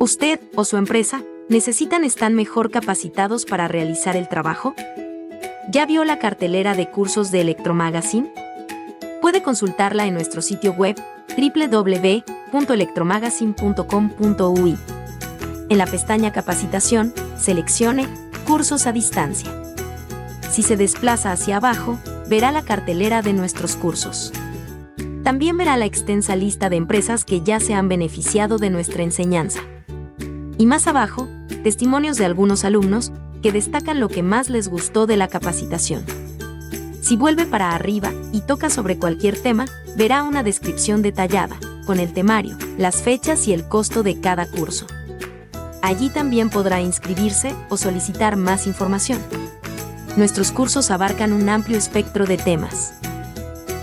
¿Usted o su empresa están mejor capacitados para realizar el trabajo? ¿Ya vio la cartelera de cursos de Electromagazine? Puede consultarla en nuestro sitio web www.electromagazine.com.ui. En la pestaña Capacitación, seleccione Cursos a distancia. Si se desplaza hacia abajo, verá la cartelera de nuestros cursos. También verá la extensa lista de empresas que ya se han beneficiado de nuestra enseñanza. Y más abajo, testimonios de algunos alumnos que destacan lo que más les gustó de la capacitación. Si vuelve para arriba y toca sobre cualquier tema, verá una descripción detallada, con el temario, las fechas y el costo de cada curso. Allí también podrá inscribirse o solicitar más información. Nuestros cursos abarcan un amplio espectro de temas,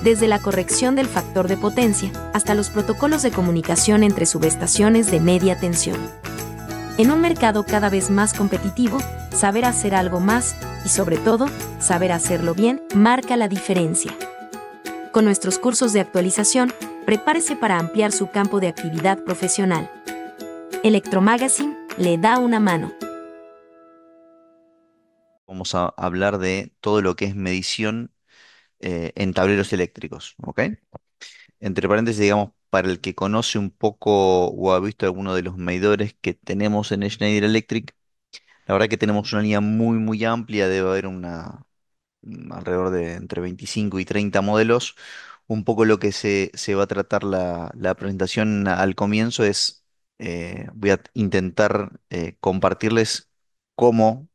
desde la corrección del factor de potencia hasta los protocolos de comunicación entre subestaciones de media tensión. En un mercado cada vez más competitivo, saber hacer algo más y, sobre todo, saber hacerlo bien, marca la diferencia. Con nuestros cursos de actualización, prepárese para ampliar su campo de actividad profesional. Electromagazine le da una mano. Vamos a hablar de todo lo que es medición en tableros eléctricos, ¿ok? Entre paréntesis, digamos, para el que conoce un poco o ha visto alguno de los medidores que tenemos en Schneider Electric, la verdad que tenemos una línea muy, muy amplia, debe haber alrededor de entre 25 y 30 modelos. Un poco lo que se va a tratar la presentación al comienzo es, voy a intentar compartirles cómo,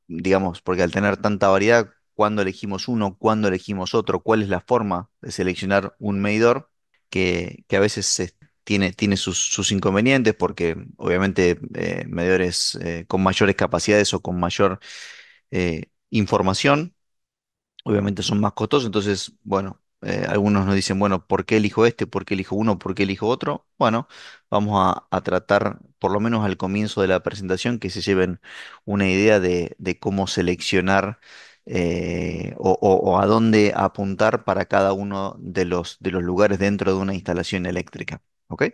digamos, porque al tener tanta variedad, cuándo elegimos uno, cuándo elegimos otro, cuál es la forma de seleccionar un medidor, que a veces tiene sus inconvenientes, porque obviamente medidores con mayores capacidades o con mayor información obviamente son más costosos, entonces, bueno, algunos nos dicen, bueno, ¿por qué elijo este? ¿Por qué elijo uno? ¿Por qué elijo otro? Bueno, vamos a tratar, por lo menos al comienzo de la presentación, que se lleven una idea de cómo seleccionar o a dónde apuntar para cada uno de los lugares dentro de una instalación eléctrica. ¿Ok?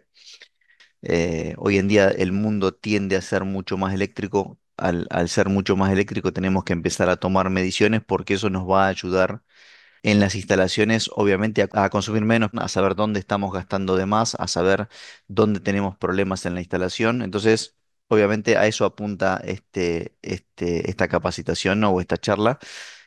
Hoy en día el mundo tiende a ser mucho más eléctrico. Al ser mucho más eléctrico tenemos que empezar a tomar mediciones porque eso nos va a ayudar en las instalaciones, obviamente, a consumir menos, a saber dónde estamos gastando de más, a saber dónde tenemos problemas en la instalación. Entonces, obviamente, a eso apunta esta capacitación, ¿no? O esta charla,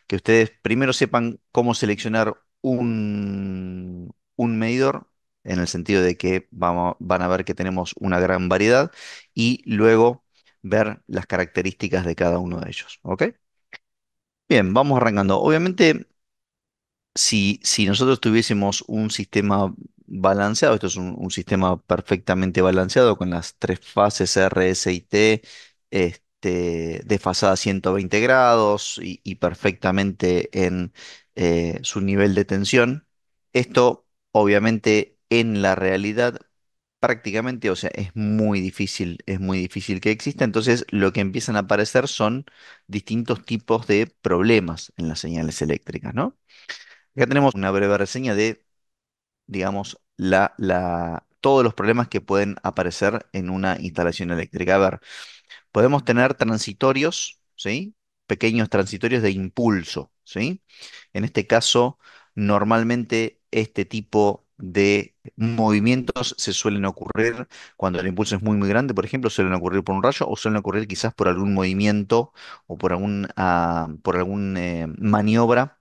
que ustedes primero sepan cómo seleccionar un medidor, en el sentido de que van a ver que tenemos una gran variedad, y luego ver las características de cada uno de ellos. ¿Ok? Bien, vamos arrancando. Obviamente, si nosotros tuviésemos un sistema balanceado, esto es un sistema perfectamente balanceado con las tres fases R, S y T, desfasada a 120 grados y perfectamente en su nivel de tensión, esto obviamente en la realidad prácticamente, o sea, es muy difícil que exista. Entonces lo que empiezan a aparecer son distintos tipos de problemas en las señales eléctricas, ¿no? Acá tenemos una breve reseña de, digamos, todos los problemas que pueden aparecer en una instalación eléctrica. A ver, podemos tener transitorios, ¿sí? Pequeños transitorios de impulso, ¿sí? En este caso, normalmente este tipo de movimientos se suelen ocurrir cuando el impulso es muy, muy grande, por ejemplo, suelen ocurrir por un rayo o suelen ocurrir quizás por algún movimiento o por algún maniobra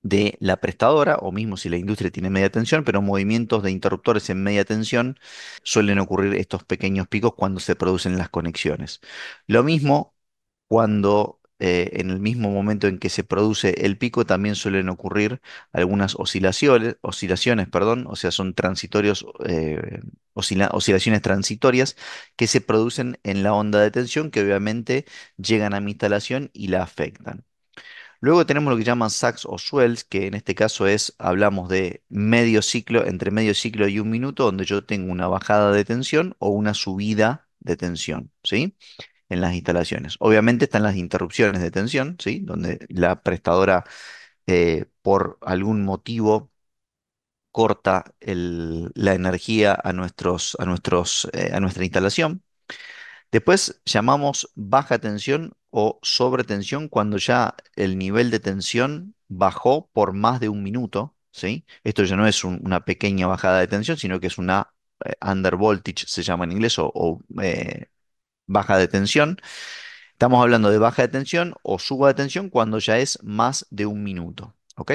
de la prestadora, o mismo si la industria tiene media tensión, pero movimientos de interruptores en media tensión suelen ocurrir estos pequeños picos cuando se producen las conexiones. Lo mismo cuando en el mismo momento en que se produce el pico también suelen ocurrir algunas oscilaciones, perdón, o sea, son transitorios, oscilaciones transitorias que se producen en la onda de tensión que obviamente llegan a mi instalación y la afectan. Luego tenemos lo que llaman sacs o swells, que en este caso hablamos de medio ciclo, entre medio ciclo y un minuto, donde yo tengo una bajada de tensión o una subida de tensión, ¿sí? En las instalaciones. Obviamente están las interrupciones de tensión, ¿sí? Donde la prestadora, por algún motivo, corta la energía a nuestra instalación. Después llamamos baja tensión o sobretensión cuando ya el nivel de tensión bajó por más de un minuto, ¿sí? Esto ya no es una pequeña bajada de tensión, sino que es una under voltage, se llama en inglés, o baja de tensión. Estamos hablando de baja de tensión o suba de tensión cuando ya es más de un minuto, ¿ok?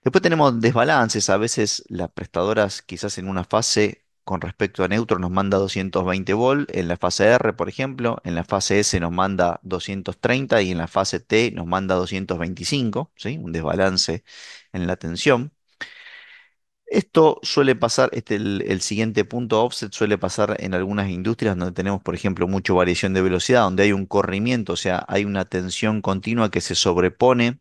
Después tenemos desbalances, a veces las prestadoras quizás en una fase con respecto a neutro nos manda 220 volt, en la fase R, por ejemplo, en la fase S nos manda 230 y en la fase T nos manda 225, ¿sí? Un desbalance en la tensión. Esto suele pasar, el siguiente punto offset suele pasar en algunas industrias donde tenemos, por ejemplo, mucha variación de velocidad, donde hay un corrimiento, o sea, hay una tensión continua que se sobrepone.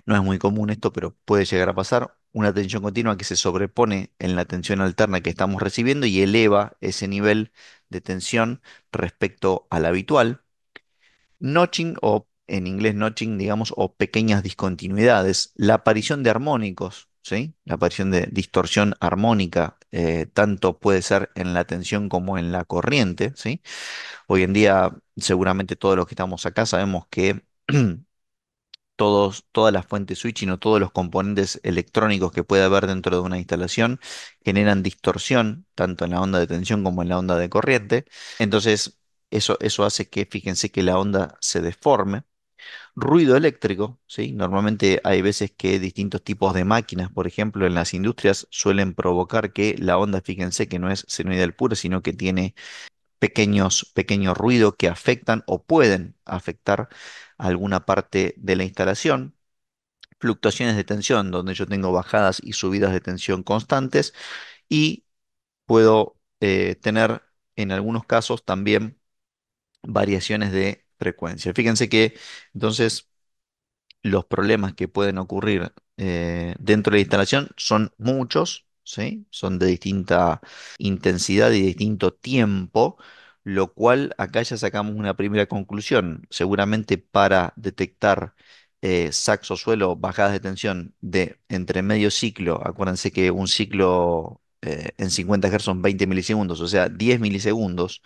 No es muy común esto, pero puede llegar a pasar. Una tensión continua que se sobrepone en la tensión alterna que estamos recibiendo y eleva ese nivel de tensión respecto al habitual. Notching o en inglés notching, digamos, o pequeñas discontinuidades. La aparición de armónicos, ¿sí? La aparición de distorsión armónica, tanto puede ser en la tensión como en la corriente, ¿sí? Hoy en día, seguramente todos los que estamos acá sabemos que todas las fuentes switching o todos los componentes electrónicos que puede haber dentro de una instalación generan distorsión, tanto en la onda de tensión como en la onda de corriente. Entonces, eso hace que, fíjense, que la onda se deforme. Ruido eléctrico, ¿sí? Normalmente hay veces que distintos tipos de máquinas, por ejemplo, en las industrias suelen provocar que la onda, fíjense, que no es senoidal pura, sino que tiene pequeños ruidos que afectan o pueden afectar alguna parte de la instalación. Fluctuaciones de tensión, donde yo tengo bajadas y subidas de tensión constantes y puedo tener en algunos casos también variaciones de frecuencia. Fíjense que entonces los problemas que pueden ocurrir dentro de la instalación son muchos, ¿sí? Son de distinta intensidad y distinto tiempo, lo cual acá ya sacamos una primera conclusión. Seguramente para detectar sacs o suelo, bajadas de tensión de entre medio ciclo, acuérdense que un ciclo en 50 Hz son 20 milisegundos, o sea, 10 milisegundos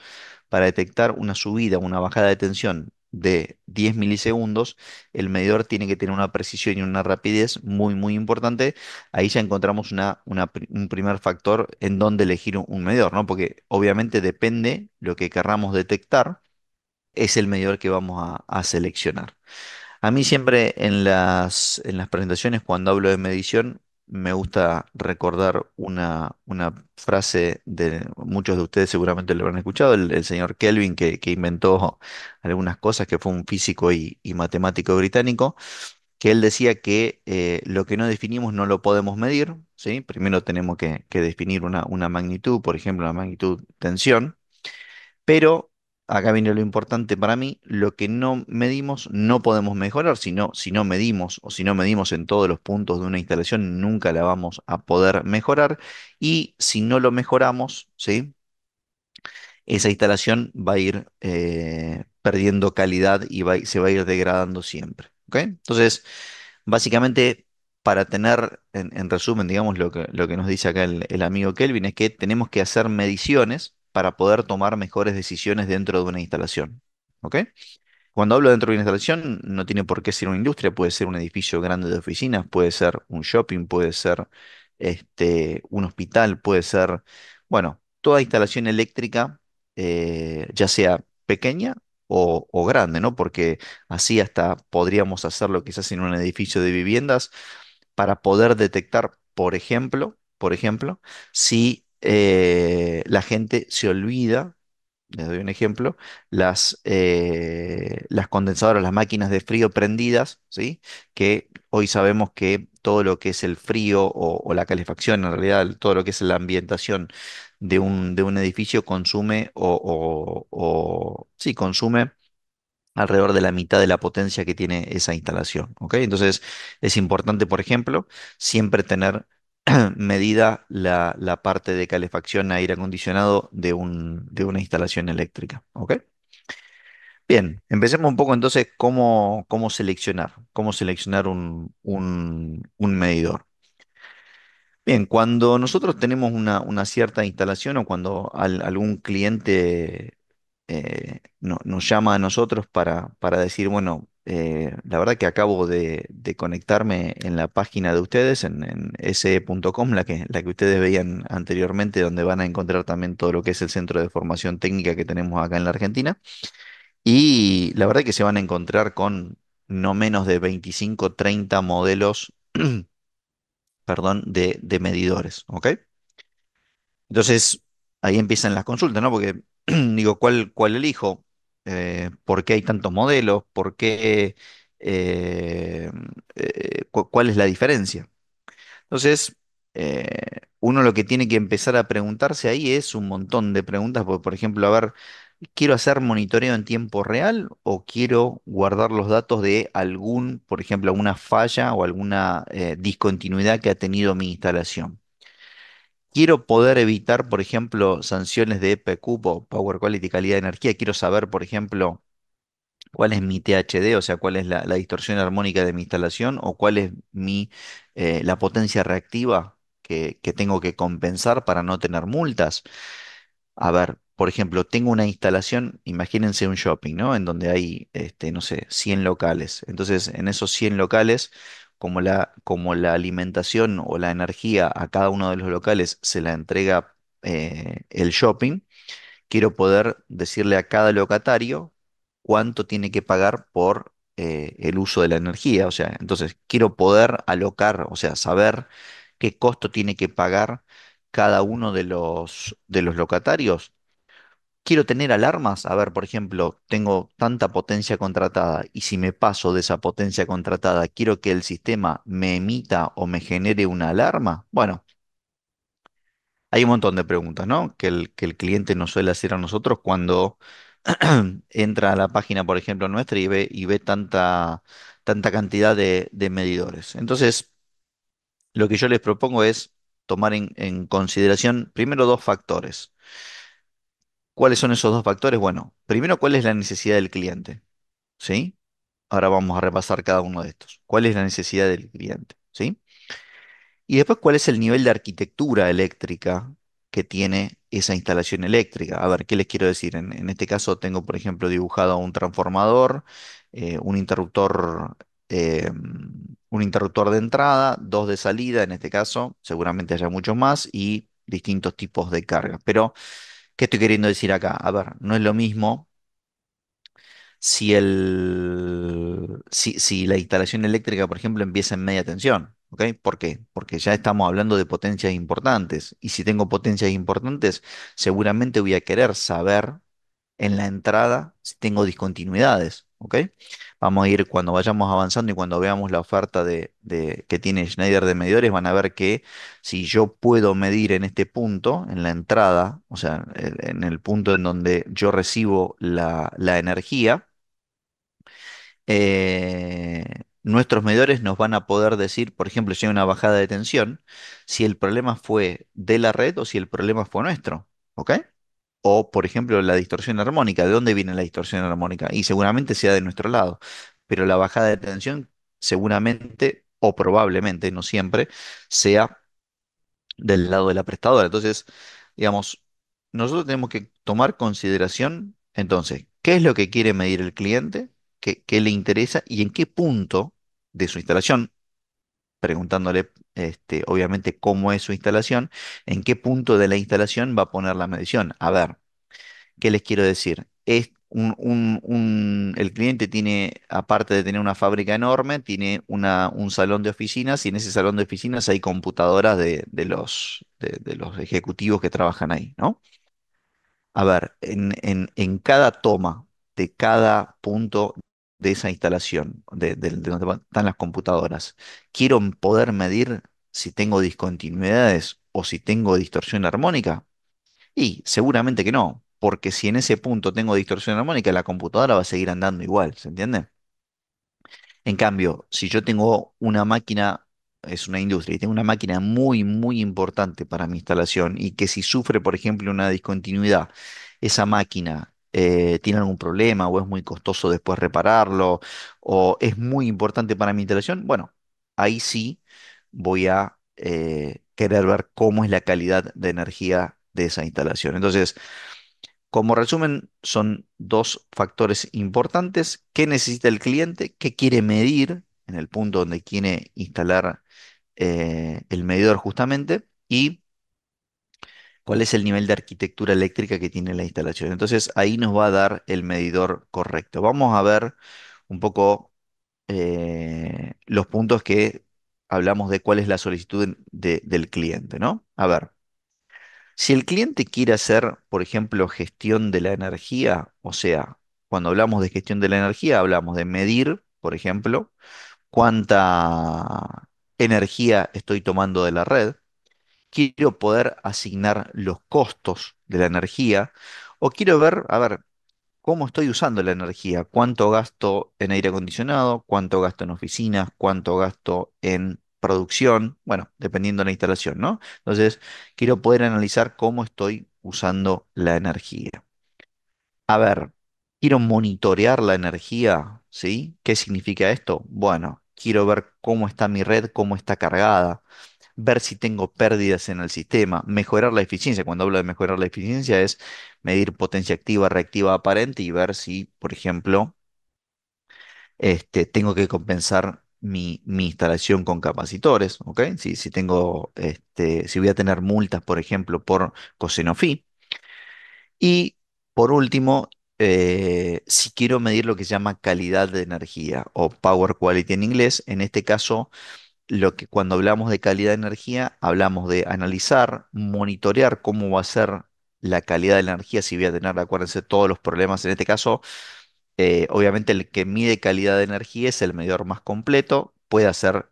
para detectar una subida, una bajada de tensión de 10 milisegundos, el medidor tiene que tener una precisión y una rapidez muy importante. Ahí ya encontramos un primer factor en donde elegir un medidor, ¿no? Porque obviamente depende lo que querramos detectar, es el medidor que vamos a seleccionar. A mí siempre en las presentaciones, cuando hablo de medición, me gusta recordar una frase de muchos de ustedes seguramente lo habrán escuchado, el señor Kelvin que inventó algunas cosas, que fue un físico y matemático británico, que él decía que lo que no definimos no lo podemos medir, ¿sí? Primero tenemos que definir una magnitud, por ejemplo, la magnitud tensión. Pero acá viene lo importante para mí, lo que no medimos no podemos mejorar, si no medimos o si no medimos en todos los puntos de una instalación, nunca la vamos a poder mejorar. Y si no lo mejoramos, ¿sí? Esa instalación va a ir perdiendo calidad y se va a ir degradando siempre. ¿Ok? Entonces, básicamente, para tener, en resumen, digamos, lo que nos dice acá el amigo Kelvin, es que tenemos que hacer mediciones para poder tomar mejores decisiones dentro de una instalación. ¿Ok? Cuando hablo dentro de una instalación, no tiene por qué ser una industria, puede ser un edificio grande de oficinas, puede ser un shopping, puede ser un hospital, puede ser, bueno, toda instalación eléctrica, ya sea pequeña o grande, ¿no? Porque así hasta podríamos hacerlo quizás en un edificio de viviendas para poder detectar, por ejemplo, si la gente se olvida. Les doy un ejemplo, las condensadoras, las máquinas de frío prendidas, ¿sí? Que hoy sabemos que todo lo que es el frío o la calefacción, en realidad todo lo que es la ambientación de un edificio consume sí, consume alrededor de la mitad de la potencia que tiene esa instalación, ¿ok? Entonces es importante, por ejemplo, siempre tener medida la parte de calefacción, aire acondicionado de una instalación eléctrica. ¿Ok? Bien, empecemos un poco entonces cómo seleccionar un medidor. Bien, cuando nosotros tenemos una cierta instalación o cuando algún cliente nos llama a nosotros para decir, bueno, la verdad que acabo de conectarme en la página de ustedes, en se.com, la que ustedes veían anteriormente, donde van a encontrar también todo lo que es el centro de formación técnica que tenemos acá en la Argentina. Y la verdad que se van a encontrar con no menos de 25, 30 modelos, perdón, de medidores, ¿ok? Entonces, ahí empiezan las consultas, ¿no? Porque digo, ¿cuál elijo? ¿Por qué hay tantos modelos? ¿Por qué? eh, ¿Cuál es la diferencia? Entonces, uno lo que tiene que empezar a preguntarse ahí es un montón de preguntas, porque, por ejemplo, a ver, ¿quiero hacer monitoreo en tiempo real o quiero guardar los datos de algún, por ejemplo, alguna falla o alguna discontinuidad que ha tenido mi instalación? Quiero poder evitar, por ejemplo, sanciones de PQ o Power Quality, calidad de energía. Quiero saber, por ejemplo, cuál es mi THD, o sea, cuál es la distorsión armónica de mi instalación o cuál es la potencia reactiva que tengo que compensar para no tener multas. A ver, por ejemplo, tengo una instalación, imagínense un shopping, ¿no? En donde hay, no sé, 100 locales. Entonces, en esos 100 locales, como la alimentación o la energía a cada uno de los locales se la entrega el shopping, quiero poder decirle a cada locatario cuánto tiene que pagar por el uso de la energía. O sea, entonces quiero poder alocar, o sea, saber qué costo tiene que pagar cada uno de los locatarios. Quiero tener alarmas. A ver, por ejemplo, tengo tanta potencia contratada y si me paso de esa potencia contratada, quiero que el sistema me emita o me genere una alarma. Bueno, hay un montón de preguntas, ¿no? Que el cliente nos suele hacer a nosotros cuando entra a la página, por ejemplo, nuestra y ve tanta cantidad de medidores. Entonces, lo que yo les propongo es tomar en consideración primero dos factores. ¿Cuáles son esos dos factores? Bueno, primero, ¿cuál es la necesidad del cliente? ¿Sí? Ahora vamos a repasar cada uno de estos. ¿Cuál es la necesidad del cliente? ¿Sí? Y después, ¿cuál es el nivel de arquitectura eléctrica que tiene esa instalación eléctrica? A ver, ¿qué les quiero decir? En este caso tengo, por ejemplo, dibujado un transformador, un interruptor, un interruptor de entrada, dos de salida, en este caso, seguramente haya muchos más, y distintos tipos de carga. Pero, ¿qué estoy queriendo decir acá? A ver, no es lo mismo si la instalación eléctrica, por ejemplo, empieza en media tensión. ¿Ok? ¿Por qué? Porque ya estamos hablando de potencias importantes. Y si tengo potencias importantes, seguramente voy a querer saber en la entrada si tengo discontinuidades. ¿Ok? Vamos a ir cuando vayamos avanzando y cuando veamos la oferta que tiene Schneider de medidores, van a ver que si yo puedo medir en este punto, en la entrada, o sea, en el punto en donde yo recibo la energía, nuestros medidores nos van a poder decir, por ejemplo, si hay una bajada de tensión, si el problema fue de la red o si el problema fue nuestro, ¿ok? O, por ejemplo, la distorsión armónica, ¿de dónde viene la distorsión armónica? Y seguramente sea de nuestro lado, pero la bajada de tensión seguramente o probablemente, no siempre, sea del lado de la prestadora. Entonces, digamos, nosotros tenemos que tomar consideración, entonces, qué es lo que quiere medir el cliente, qué le interesa y en qué punto de su instalación, preguntándole, obviamente, cómo es su instalación, en qué punto de la instalación va a poner la medición. A ver, ¿qué les quiero decir? El cliente tiene, aparte de tener una fábrica enorme, tiene un salón de oficinas y en ese salón de oficinas hay computadoras de los ejecutivos que trabajan ahí, ¿no? A ver, en cada toma de cada punto de esa instalación, de donde están las computadoras, quiero poder medir si tengo discontinuidades o si tengo distorsión armónica. Y seguramente que no, porque si en ese punto tengo distorsión armónica, la computadora va a seguir andando igual, ¿se entiende? En cambio, si yo tengo una máquina, es una industria, y tengo una máquina muy, muy importante para mi instalación y que si sufre, por ejemplo, una discontinuidad, esa máquina tiene algún problema o es muy costoso después repararlo o es muy importante para mi instalación, bueno, ahí sí voy a querer ver cómo es la calidad de energía de esa instalación. Entonces, Como resumen, son dos factores importantes. ¿Qué necesita el cliente? ¿Qué quiere medir en el punto donde quiere instalar el medidor justamente? Y cuál es el nivel de arquitectura eléctrica que tiene la instalación. Entonces ahí nos va a dar el medidor correcto. Vamos a ver un poco los puntos que hablamos de cuál es la solicitud del cliente, ¿no? A ver, si el cliente quiere hacer, por ejemplo, gestión de la energía, o sea, cuando hablamos de gestión de la energía, hablamos de medir, por ejemplo, cuánta energía estoy tomando de la red. Quiero poder asignar los costos de la energía o quiero ver, a ver, cómo estoy usando la energía, cuánto gasto en aire acondicionado, cuánto gasto en oficinas, cuánto gasto en producción, bueno, dependiendo de la instalación, ¿no? Entonces, quiero poder analizar cómo estoy usando la energía. A ver, quiero monitorear la energía, ¿sí? ¿Qué significa esto? Bueno, quiero ver cómo está mi red, cómo está cargada, ver si tengo pérdidas en el sistema, mejorar la eficiencia. Cuando hablo de mejorar la eficiencia es medir potencia activa, reactiva, aparente y ver si, por ejemplo, tengo que compensar mi instalación con capacitores, ¿ok? Si tengo, si voy a tener multas, por ejemplo, por coseno phi. Y por último, si quiero medir lo que se llama calidad de energía o power quality en inglés, en este caso lo que cuando hablamos de calidad de energía, hablamos de analizar, monitorear cómo va a ser la calidad de la energía, si voy a tener, acuérdense, todos los problemas. En este caso, obviamente el que mide calidad de energía es el medidor más completo, puede hacer,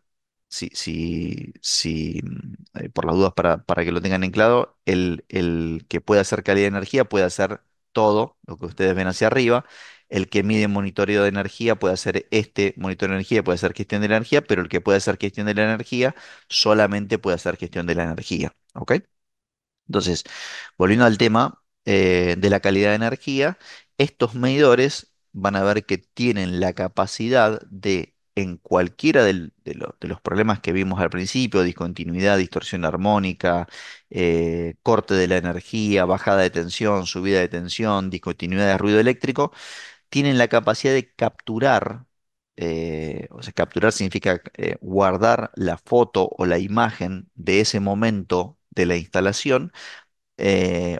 por las dudas para que lo tengan en claro, el que puede hacer calidad de energía puede hacer todo lo que ustedes ven hacia arriba. El que mide monitoreo de energía puede hacer este monitoreo de energía, puede hacer gestión de la energía, pero el que puede hacer gestión de la energía solamente puede hacer gestión de la energía. ¿Ok? Entonces, volviendo al tema de la calidad de energía, estos medidores van a ver que tienen la capacidad de, en cualquiera de los problemas que vimos al principio, discontinuidad, distorsión armónica, corte de la energía, bajada de tensión, subida de tensión, discontinuidad de ruido eléctrico, tienen la capacidad de capturar, o sea, capturar significa guardar la foto o la imagen de ese momento de la instalación,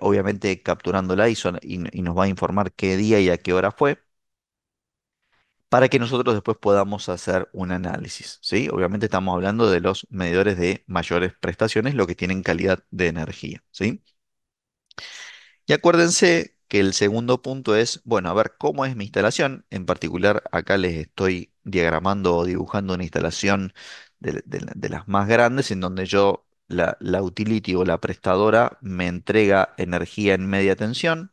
obviamente capturándola y nos va a informar qué día y a qué hora fue, para que nosotros después podamos hacer un análisis, ¿sí? Obviamente estamos hablando de los medidores de mayores prestaciones, lo que tienen calidad de energía, ¿sí? Y acuérdense que el segundo punto es, bueno, a ver cómo es mi instalación. En particular, acá les estoy diagramando o dibujando una instalación de las más grandes, en donde yo, la utility o la prestadora me entrega energía en media tensión.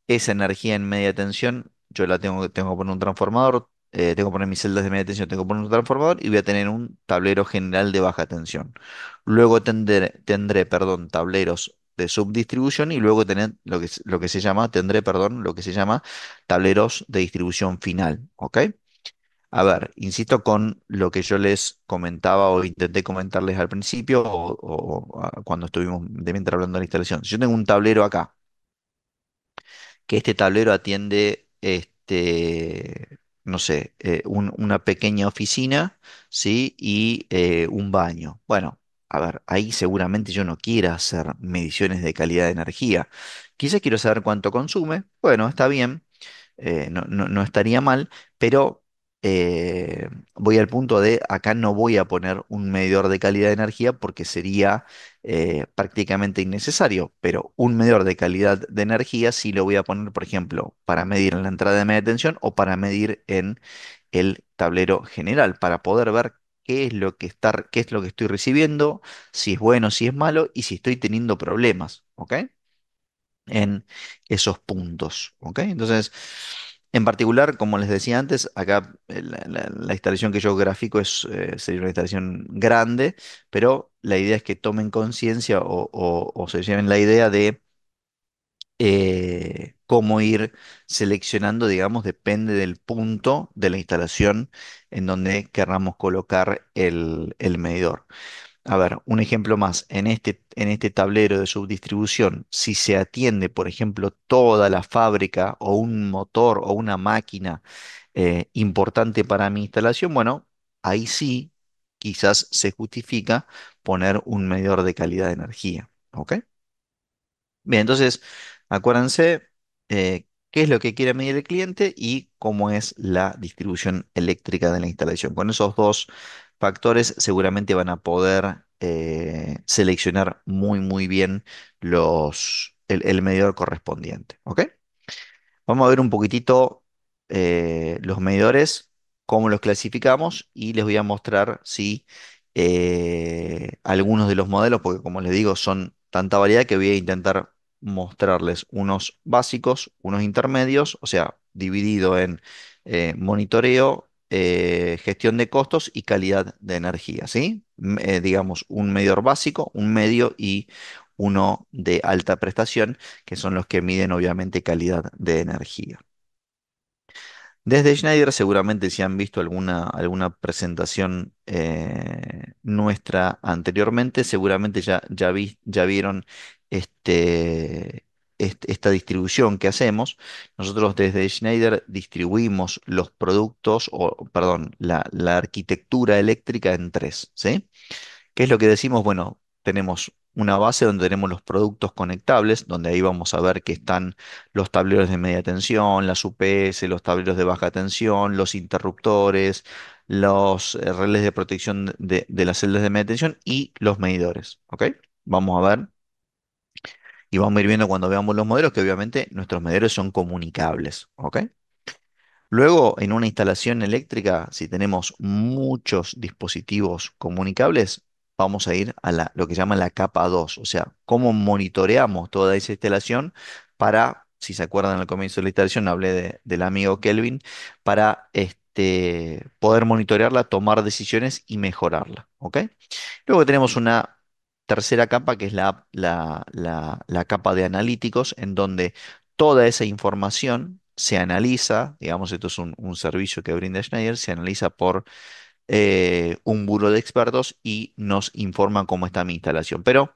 Esa energía en media tensión, yo tengo que poner un transformador, tengo que poner mis celdas de media tensión, tengo que poner un transformador y voy a tener un tablero general de baja tensión. Luego tendré, perdón, tableros de subdistribución y luego tener lo que se llama, tendré, perdón, lo que se llama tableros de distribución final, ¿ok? A ver, insisto con lo que yo les comentaba o intenté comentarles al principio cuando estuvimos de mientras hablando de la instalación. Si yo tengo un tablero acá, que este tablero atiende, no sé, una pequeña oficina, ¿sí? Y un baño. Bueno, a ver, ahí seguramente yo no quiera hacer mediciones de calidad de energía. Quizás quiero saber cuánto consume. Bueno, está bien, no estaría mal, pero voy al punto de acá no voy a poner un medidor de calidad de energía porque sería prácticamente innecesario, pero un medidor de calidad de energía sí lo voy a poner, por ejemplo, para medir en la entrada de media tensión o para medir en el tablero general, para poder ver qué es lo que estoy recibiendo, si es bueno, si es malo y si estoy teniendo problemas, ¿ok? En esos puntos, ¿ok? Entonces, en particular, como les decía antes, acá la instalación que yo grafico sería una instalación grande, pero la idea es que tomen conciencia o se lleven la idea de cómo ir seleccionando, digamos, depende del punto de la instalación en donde querramos colocar el medidor. a ver, un ejemplo más, en este tablero de subdistribución, si se atiende, por ejemplo, toda la fábrica o un motor o una máquina importante para mi instalación, bueno, ahí sí quizás se justifica poner un medidor de calidad de energía. ¿Ok? Bien, entonces, acuérdense qué es lo que quiere medir el cliente y cómo es la distribución eléctrica de la instalación. Con esos dos factores seguramente van a poder seleccionar muy bien el medidor correspondiente. ¿Ok? Vamos a ver un poquitito los medidores, cómo los clasificamos y les voy a mostrar si algunos de los modelos, porque como les digo, son tanta variedad que voy a intentar mostrarles unos básicos, unos intermedios, o sea, dividido en monitoreo, gestión de costos y calidad de energía, ¿sí? Digamos, un medidor básico, un medio y uno de alta prestación que son los que miden obviamente calidad de energía. Desde Schneider seguramente si han visto alguna presentación nuestra anteriormente, seguramente ya vieron este, esta distribución que hacemos. Nosotros desde Schneider distribuimos los productos, o perdón, la arquitectura eléctrica en tres, ¿sí? ¿Qué es lo que decimos? Bueno, tenemos una base donde tenemos los productos conectables, donde ahí vamos a ver que están los tableros de media tensión, las UPS, los tableros de baja tensión, los interruptores, los relés de protección de las celdas de media tensión y los medidores. ¿Ok? Vamos a ver y vamos a ir viendo cuando veamos los modelos que obviamente nuestros medidores son comunicables. ¿Ok? Luego, en una instalación eléctrica, si tenemos muchos dispositivos comunicables, vamos a ir a lo que se llama la capa 2, o sea, cómo monitoreamos toda esa instalación para, si se acuerdan al comienzo de la instalación, hablé del amigo Kelvin, para poder monitorearla, tomar decisiones y mejorarla. ¿Ok? Luego tenemos una tercera capa que es la capa de analíticos, en donde toda esa información se analiza, digamos, esto es un servicio que brinda Schneider, se analiza por un buro de expertos y nos informan cómo está mi instalación. Pero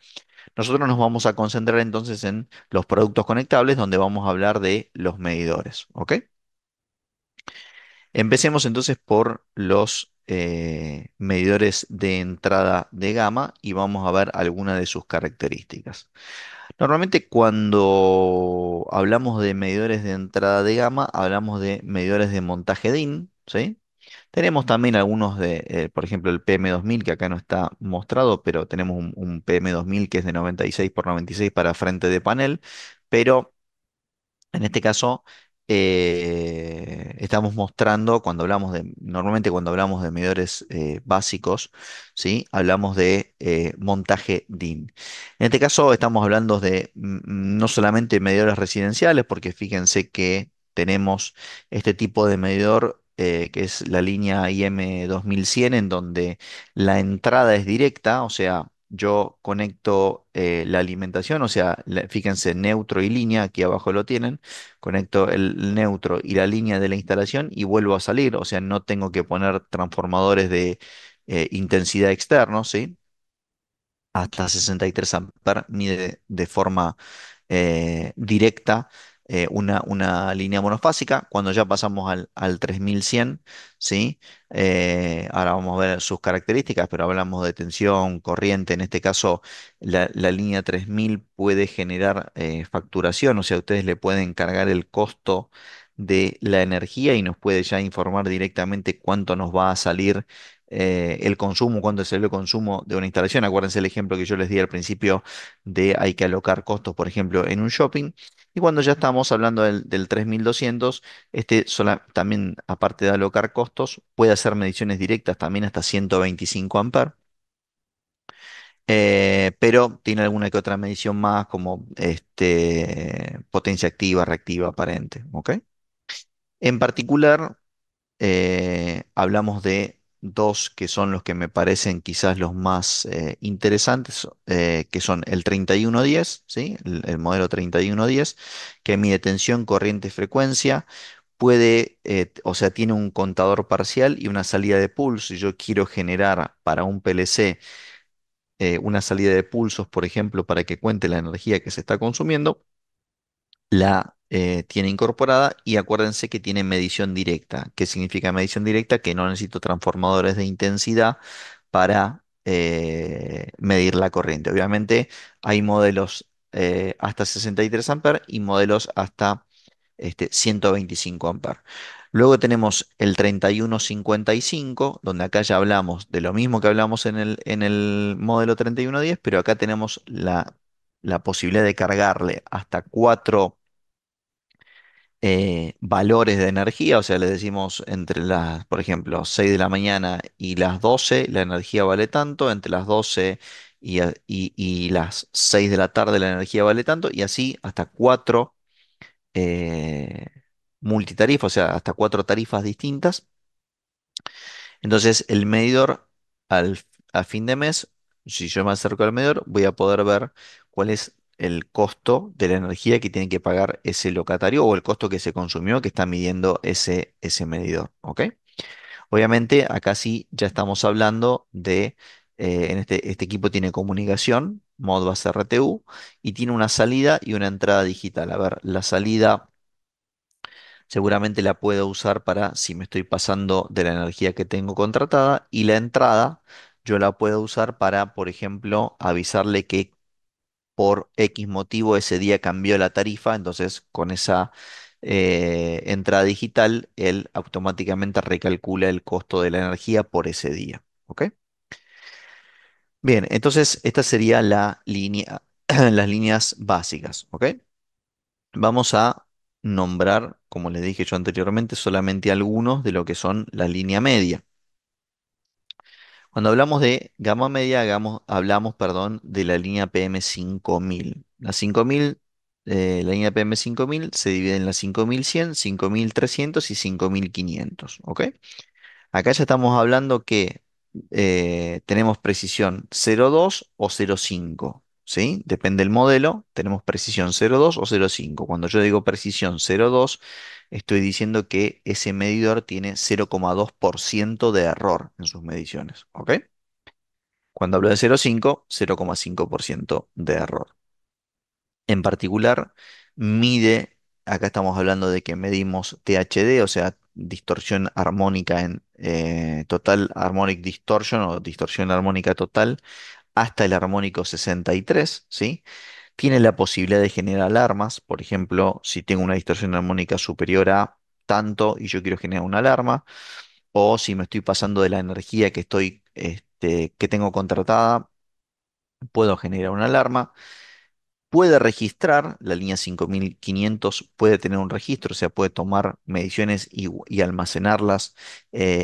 nosotros nos vamos a concentrar entonces en los productos conectables, donde vamos a hablar de los medidores. ¿Ok? Empecemos entonces por los medidores de entrada de gama y vamos a ver algunas de sus características. Normalmente cuando hablamos de medidores de entrada de gama, hablamos de medidores de montaje DIN, ¿sí? Tenemos también algunos por ejemplo, el PM2000, que acá no está mostrado, pero tenemos un PM2000 que es de 96 por 96 para frente de panel, pero en este caso, estamos mostrando, normalmente cuando hablamos de medidores básicos, ¿sí? Hablamos de montaje DIN. En este caso estamos hablando de no solamente medidores residenciales, porque fíjense que tenemos este tipo de medidor que es la línea IM 2100, en donde la entrada es directa, o sea, yo conecto la alimentación, o sea, fíjense, neutro y línea, aquí abajo lo tienen, conecto el neutro y la línea de la instalación y vuelvo a salir, o sea, no tengo que poner transformadores de intensidad externos, ¿sí? Hasta 63 amperes mide de forma directa una línea monofásica. Cuando ya pasamos al 3100, ¿sí? Ahora vamos a ver sus características, pero hablamos de tensión, corriente. En este caso, la línea 3000 puede generar facturación, o sea, ustedes le pueden cargar el costo de la energía y nos puede ya informar directamente cuánto nos va a salir el consumo, cuánto es el consumo de una instalación. Acuérdense el ejemplo que yo les di al principio de hay que alocar costos, por ejemplo, en un shopping. Y cuando ya estamos hablando del 3200, también, aparte de alocar costos, puede hacer mediciones directas también hasta 125 amperes. Pero tiene alguna que otra medición más como potencia activa, reactiva, aparente. ¿Ok? En particular, hablamos de dos que son los que me parecen quizás los más interesantes, que son el 3110, ¿sí? El modelo 3110, que mide tensión, corriente, frecuencia. O sea, tiene un contador parcial y una salida de pulso. Si yo quiero generar para un PLC una salida de pulsos, por ejemplo, para que cuente la energía que se está consumiendo, la tiene incorporada y acuérdense que tiene medición directa. ¿Qué significa medición directa? Que no necesito transformadores de intensidad para medir la corriente. Obviamente hay modelos hasta 63 amperes y modelos hasta 125 amperes. Luego tenemos el 3155, donde acá ya hablamos de lo mismo que hablamos en el modelo 3110, pero acá tenemos la posibilidad de cargarle hasta 4 valores de energía, o sea, le decimos entre las, por ejemplo, 6 de la mañana y las 12, la energía vale tanto, entre las 12 y las 6 de la tarde la energía vale tanto, y así hasta 4 eh, multitarifas, o sea, hasta 4 tarifas distintas. Entonces, el medidor al, a fin de mes, si yo me acerco al medidor, voy a poder ver cuál es el costo de la energía que tiene que pagar ese locatario o el costo que se consumió que está midiendo ese medidor. ¿Ok? Obviamente, acá sí ya estamos hablando de, este equipo tiene comunicación, Modbus RTU, y tiene una salida y una entrada digital. A ver, la salida seguramente la puedo usar para si me estoy pasando de la energía que tengo contratada y la entrada yo la puedo usar para, por ejemplo, avisarle que por X motivo ese día cambió la tarifa, entonces con esa entrada digital él automáticamente recalcula el costo de la energía por ese día. ¿Ok? Bien, entonces esta sería la línea, las líneas básicas. ¿Ok? Vamos a nombrar, como les dije yo anteriormente, solamente algunos de lo que son la línea media. Cuando hablamos de gama media, hablamos, perdón, de la línea PM5000. La 5000, la línea PM5000 se divide en la 5100, 5300 y 5500. ¿Ok? Acá ya estamos hablando que tenemos precisión 0,2 o 0,5, ¿sí? Depende del modelo, tenemos precisión 0,2 o 0,5. Cuando yo digo precisión 0,2, estoy diciendo que ese medidor tiene 0,2% de error en sus mediciones, ¿ok? Cuando hablo de 0,5, 0,5% de error. En particular, mide, acá estamos hablando de que medimos THD, o sea, distorsión armónica en total harmonic distortion o distorsión armónica total, hasta el armónico 63, ¿sí? Tiene la posibilidad de generar alarmas, por ejemplo, si tengo una distorsión armónica superior a tanto y yo quiero generar una alarma, o si me estoy pasando de la energía que tengo contratada, puedo generar una alarma. Puede registrar, la línea 5500 puede tener un registro, o sea, puede tomar mediciones y almacenarlas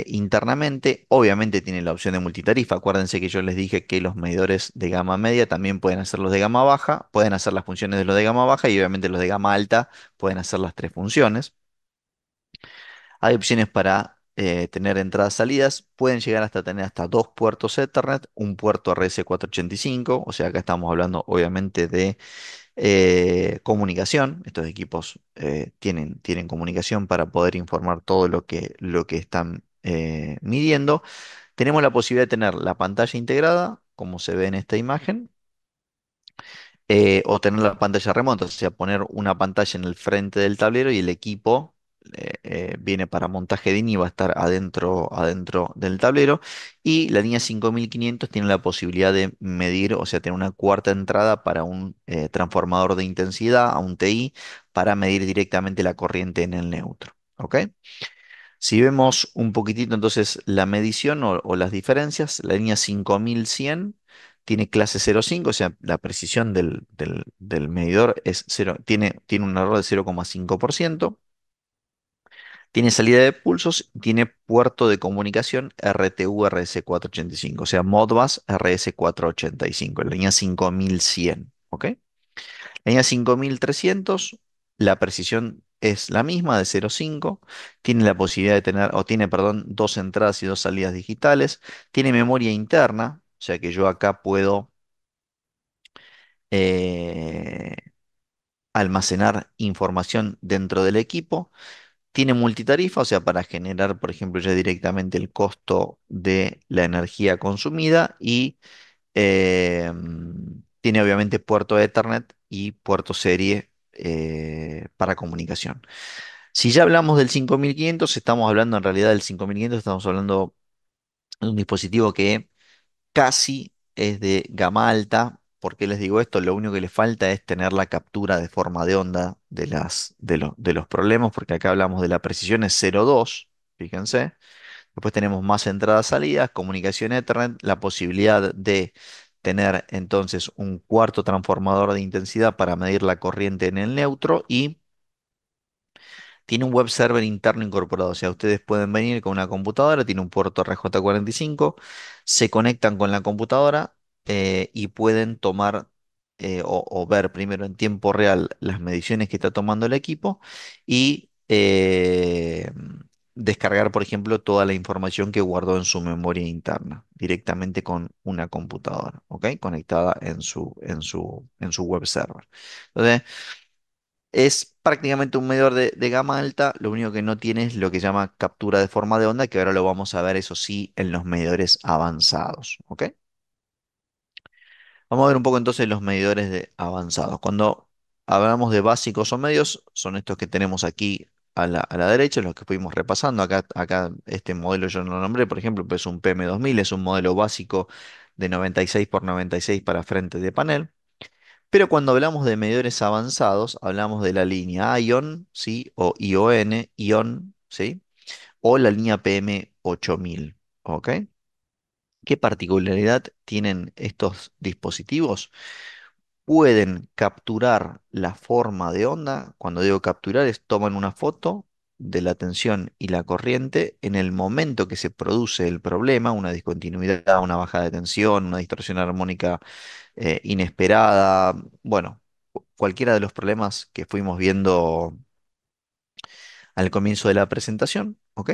internamente. Obviamente tiene la opción de multitarifa. Acuérdense que yo les dije que los medidores de gama media también pueden hacer los de gama baja, pueden hacer las funciones de los de gama baja y obviamente los de gama alta pueden hacer las tres funciones. Hay opciones para tener entradas-salidas, pueden llegar hasta tener hasta dos puertos Ethernet, un puerto RS485, o sea, acá estamos hablando obviamente de comunicación. Estos equipos tienen comunicación para poder informar todo lo que están midiendo. Tenemos la posibilidad de tener la pantalla integrada, como se ve en esta imagen, o tener la pantalla remota, o sea, poner una pantalla en el frente del tablero y el equipo viene para montaje DIN y va a estar adentro del tablero. Y la línea 5500 tiene la posibilidad de medir, o sea, tener una cuarta entrada para un transformador de intensidad, a un TI, para medir directamente la corriente en el neutro. ¿Ok? Si vemos un poquitito entonces la medición o las diferencias, la línea 5100 tiene clase 0,5, o sea, la precisión del medidor es 0, tiene un error de 0,5%, tiene salida de pulsos, tiene puerto de comunicación RTU RS485, o sea, Modbus RS485, la línea 5100, ¿ok? La línea 5300, la precisión es la misma de 0,5. Tiene la posibilidad de tener, o tiene, perdón, dos entradas y dos salidas digitales. Tiene memoria interna, o sea que yo acá puedo eh, almacenar información dentro del equipo. Tiene multitarifa, o sea, para generar, por ejemplo, ya directamente el costo de la energía consumida y Tiene obviamente puerto Ethernet y puerto serie para comunicación. Si ya hablamos del 5500, estamos hablando en realidad del 5500, estamos hablando de un dispositivo que casi es de gama alta. ¿Por qué les digo esto? Lo único que le falta es tener la captura de forma de onda de los problemas, porque acá hablamos de la precisión es 0,2, fíjense. Después tenemos más entradas, salidas, comunicación Ethernet, la posibilidad de tener entonces un cuarto transformador de intensidad para medir la corriente en el neutro y tiene un web server interno incorporado. O sea, ustedes pueden venir con una computadora, tiene un puerto RJ45, se conectan con la computadora y pueden tomar o ver primero en tiempo real las mediciones que está tomando el equipo y descargar, por ejemplo, toda la información que guardó en su memoria interna directamente con una computadora, ¿ok? Conectada en su web server. Entonces, es prácticamente un medidor de gama alta, lo único que no tiene es lo que llama captura de forma de onda, que ahora lo vamos a ver, eso sí, en los medidores avanzados, ¿ok? Vamos a ver un poco entonces los medidores avanzados. Cuando hablamos de básicos o medios, son estos que tenemos aquí a la derecha, los que fuimos repasando. Acá este modelo yo no lo nombré, por ejemplo, pues es un PM2000, es un modelo básico de 96 por 96 para frente de panel. Pero cuando hablamos de medidores avanzados, hablamos de la línea ION, ¿sí? O ION, ION, ¿sí? O la línea PM8000, ¿ok? ¿Qué particularidad tienen estos dispositivos? Pueden capturar la forma de onda. Cuando digo capturar, es toman una foto de la tensión y la corriente en el momento que se produce el problema, una discontinuidad, una bajada de tensión, una distorsión armónica inesperada, bueno, cualquiera de los problemas que fuimos viendo al comienzo de la presentación, ¿ok?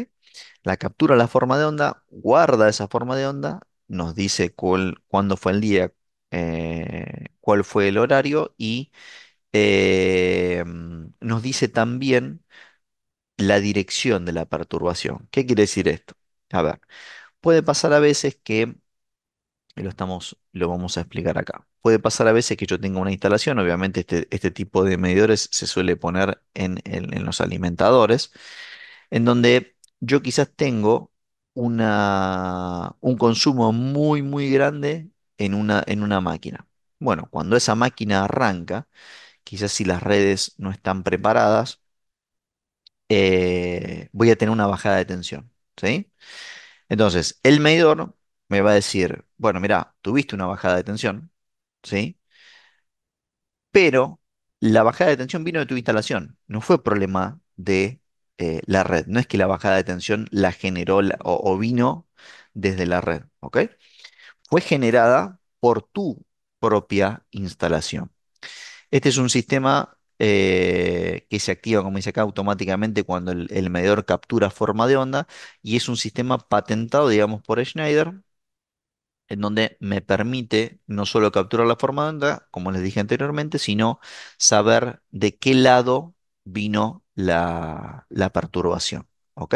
La captura la forma de onda, guarda esa forma de onda, nos dice cuándo fue el día, cuál fue el horario y nos dice también la dirección de la perturbación. ¿Qué quiere decir esto? A ver, puede pasar a veces que y lo vamos a explicar acá. Puede pasar a veces que yo tenga una instalación, obviamente este tipo de medidores se suele poner en los alimentadores, en donde yo quizás tengo un consumo muy, muy grande en una máquina. Bueno, cuando esa máquina arranca, quizás si las redes no están preparadas, voy a tener una bajada de tensión, ¿sí? Entonces, el medidor me va a decir, bueno, mira, tuviste una bajada de tensión, ¿sí? Pero la bajada de tensión vino de tu instalación, no fue problema de la red. No es que la bajada de tensión la generó o vino desde la red, ¿ok? Fue generada por tu propia instalación. Este es un sistema que se activa, como dice acá, automáticamente cuando el medidor captura forma de onda y es un sistema patentado, digamos, por Schneider en donde me permite no solo capturar la forma de onda, como les dije anteriormente, sino saber de qué lado vino la perturbación. ¿Ok?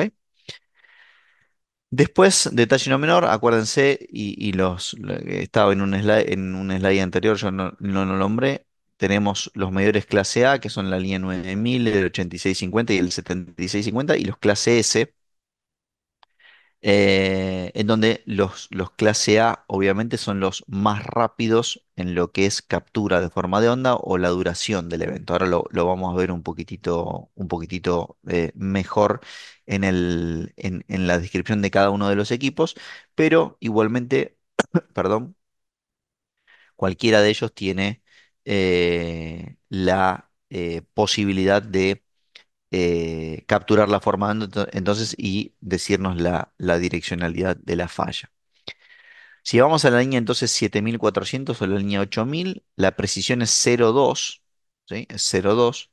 Después, detalle no menor, acuérdense, estaba en un slide anterior, yo no lo nombré, tenemos los medidores clase A, que son la línea 9000, el 8650 y el 7650, y los clase S, en donde los clase A obviamente son los más rápidos en lo que es captura de forma de onda o la duración del evento. Ahora lo vamos a ver un poquitito mejor en la descripción de cada uno de los equipos, pero igualmente, perdón, cualquiera de ellos tiene la posibilidad de capturar la forma entonces y decirnos la direccionalidad de la falla. Si vamos a la línea entonces 7400 o la línea 8000, la precisión es 0,2, ¿sí? Es 0,2.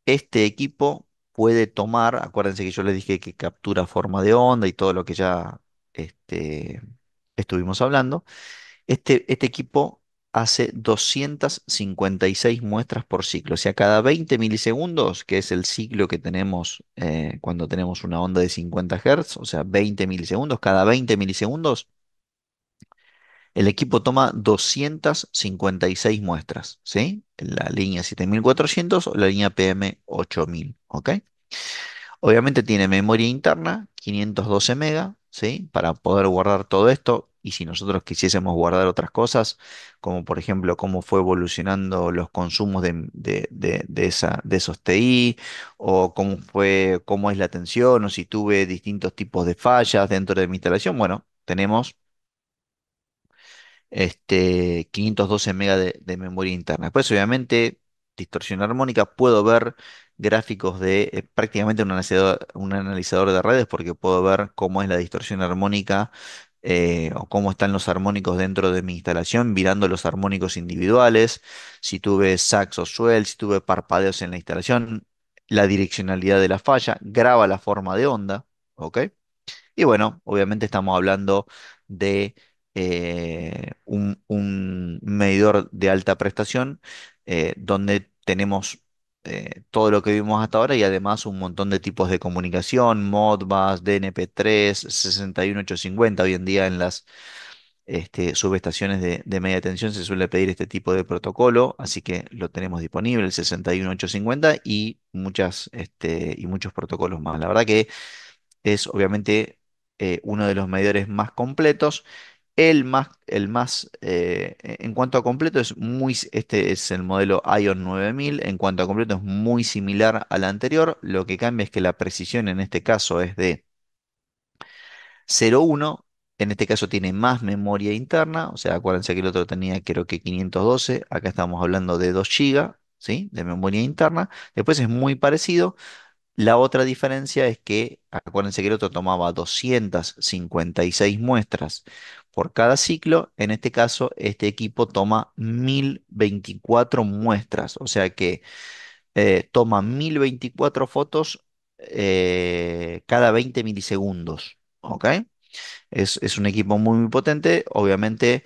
Este equipo puede tomar, acuérdense que yo les dije que captura forma de onda y todo lo que ya este, estuvimos hablando. Este equipo hace 256 muestras por ciclo. O sea, cada 20 milisegundos, que es el ciclo que tenemos cuando tenemos una onda de 50 Hz, o sea, 20 milisegundos, cada 20 milisegundos, El equipo toma 256 muestras, ¿sí? La línea 7400 o la línea PM8000, ¿ok? Obviamente tiene memoria interna, 512 megas, ¿sí? Para poder guardar todo esto. Y si nosotros quisiésemos guardar otras cosas, como por ejemplo cómo fue evolucionando los consumos de esos TI, o cómo fue, cómo es la tensión, o si tuve distintos tipos de fallas dentro de mi instalación, bueno, tenemos 512 megas de memoria interna. Después, obviamente, distorsión armónica, puedo ver gráficos de prácticamente un analizador de redes porque puedo ver cómo es la distorsión armónica o cómo están los armónicos dentro de mi instalación, mirando los armónicos individuales, si tuve sax o swell, si tuve parpadeos en la instalación, la direccionalidad de la falla, graba la forma de onda, ¿ok? Y bueno, obviamente estamos hablando de un medidor de alta prestación donde tenemos todo lo que vimos hasta ahora y además un montón de tipos de comunicación, Modbus, DNP3, 61850. Hoy en día en las subestaciones de media tensión se suele pedir este tipo de protocolo, así que lo tenemos disponible, el 61850 y y muchos protocolos más. La verdad que es obviamente uno de los medidores más completos. En cuanto a completo, este es el modelo ION 9000. En cuanto a completo, es muy similar al anterior. Lo que cambia es que la precisión en este caso es de 0,1. En este caso tiene más memoria interna. O sea, acuérdense que el otro tenía creo que 512. Acá estamos hablando de 2 GB, ¿sí? De memoria interna. Después es muy parecido. La otra diferencia es que, acuérdense que el otro tomaba 256 muestras por cada ciclo. En este caso, este equipo toma 1024 muestras. O sea que toma 1024 fotos cada 20 milisegundos. ¿Ok? Es un equipo muy, muy potente. Obviamente,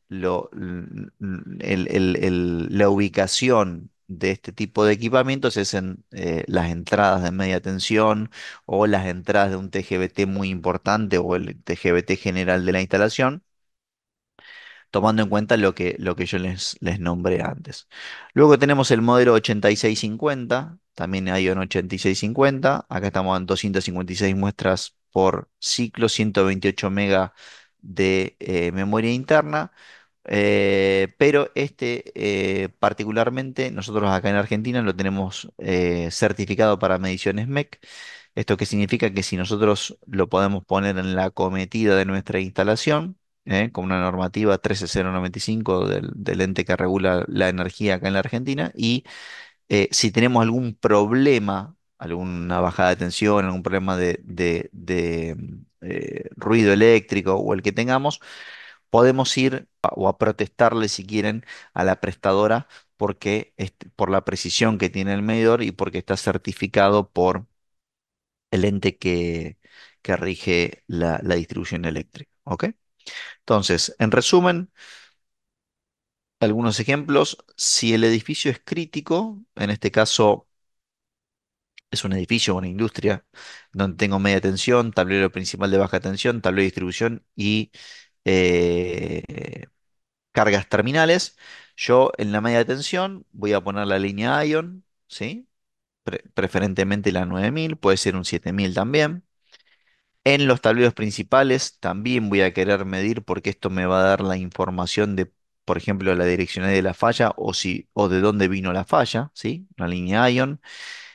la ubicación de este tipo de equipamientos es en las entradas de media tensión o las entradas de un TGBT muy importante o el TGBT general de la instalación, tomando en cuenta lo que yo les nombré antes. Luego tenemos el modelo 8650, también hay un 8650, acá estamos en 256 muestras por ciclo, 128 megas de memoria interna. Pero particularmente nosotros acá en Argentina lo tenemos certificado para mediciones MEC. Esto que significa que si nosotros lo podemos poner en la acometida de nuestra instalación, con una normativa 13095 del ente que regula la energía acá en la Argentina, y si tenemos algún problema, alguna bajada de tensión, algún problema de ruido eléctrico o el que tengamos, podemos ir o a protestarle si quieren a la prestadora porque por la precisión que tiene el medidor y porque está certificado por el ente que rige la distribución eléctrica. ¿Ok? Entonces, en resumen, algunos ejemplos. Si el edificio es crítico, en este caso es un edificio o una industria donde tengo media tensión, tablero principal de baja tensión, tablero de distribución y eh, cargas terminales, yo en la media tensión voy a poner la línea ION, ¿sí? Preferentemente la 9000, puede ser un 7000 también. En los tableros principales también voy a querer medir porque esto me va a dar la información de, por ejemplo, la direccionalidad de la falla o de dónde vino la falla, ¿sí? La línea ION.